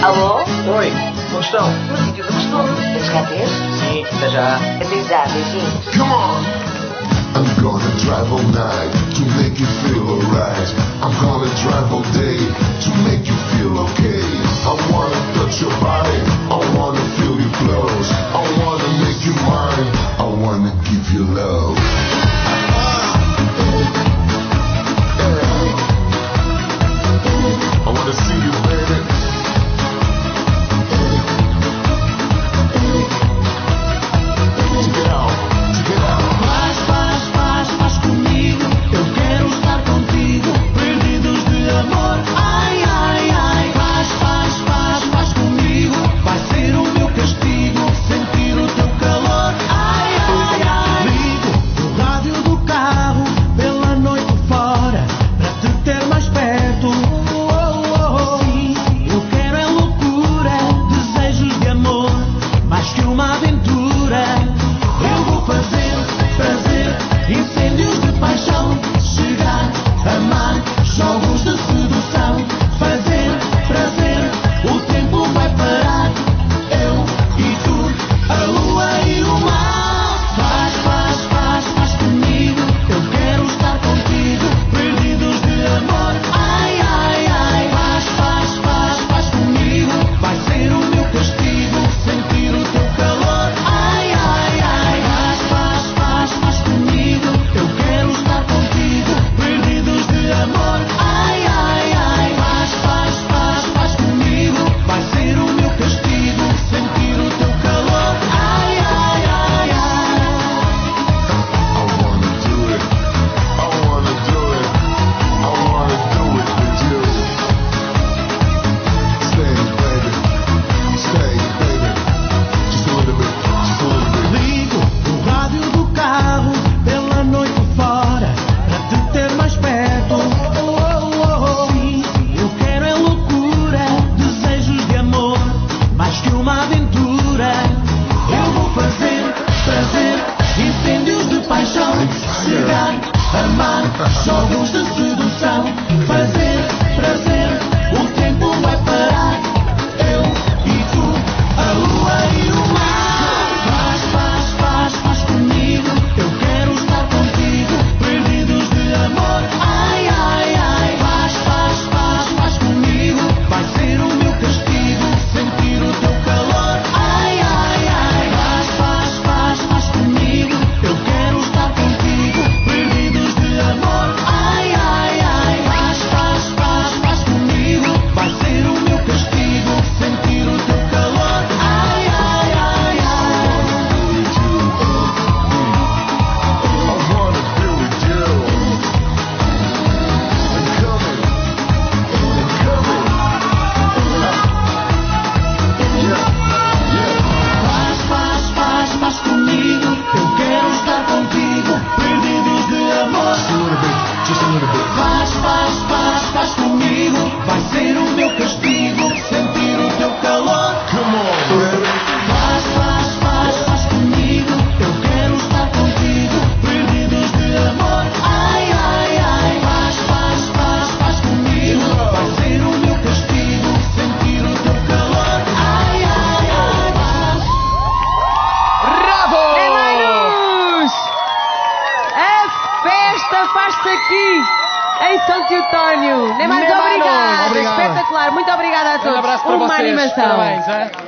Alô? Oi, como estão? No sítio do costume. Tens cá ter? Sim, até já. Até já, beijinhos. Come on! I'm gonna drive all night to make you feel alright. I'm gonna drive all day to make you feel okay. I wanna touch your body, I wanna feel your clothes. I wanna make you mine, I wanna give you love. I wanna see you, baby. Check it out, check it out. Faz comigo, eu quero estar contigo, perdidos de amor, ai, ai, ai. Faz comigo, vai ser o meu castigo, sentir o teu calor, ai, ai, ai. Ligo o rádio do carro, pela noite fora, para te ter mais perto. Sim, eu quero é loucura, desejos de amor, mais que uma aventura. Eu vou fazer prazer, incêndios de paixão, chegar, amar, jogos de sedução, fazer prazer, o tempo vai parar, eu e tu, a lua e o mar. Faz comigo, eu quero estar contigo, perdidos de amor, ai, ai, ai. Faz comigo, vai ser o meu castigo, sentir o teu calor, ai, ai, ai. Faz comigo, eu quero estar contigo, perdidos de amor, ai, ai, ai. Faz comigo, vai ser o meu castigo, sentir o teu calor, ai, ai, ai, ai. I wanna do it, I wanna do it, I wanna do it with you. Stay, baby, just a little bit, just a little bit. Ligo o rádio do carro, pela noite fora, pra te ter mais perto. Sim, eu quero é loucura, desejos de amor, mais que uma aventura. Eu vou fazer prazer, incêndios de paixão, chegar, amar, jogos de sedução, fazer prazer, o tempo vai parar, eu e tu, a lua e o mar. Faz comigo, eu quero estar contigo, perdidos de amor, ai, ai, ai. Faz comigo, vai ser o meu castigo, sentir o teu calor, ai, ai, ai. Faz comigo, eu quero estar contigo, perdidos de amor, ai, ai, ai. Faz comigo, vai ser o meu castigo, sentir o teu calor, ai, ai, ai, ai. I wanna be with you. I'm coming. Faz comigo, eu quero estar contigo, perdidos de amor. Just a little bit. Faz comigo, vai ser o meu castigo, sentir o teu calor. Come on, baby. Faz comigo, eu quero estar contigo, perdidos de amor, ai, ai, ai. Faz comigo, vai ser o meu castigo, sentir o teu calor, ai, ai, ai. Bravo! É Mainus! A festa faz-se aqui, em São Teotónio. Nem mais Nem mais, obrigada. obrigado. Espetacular. Muito obrigada a todos. Um abraço para Uma vocês. animação. Parabéns, hein?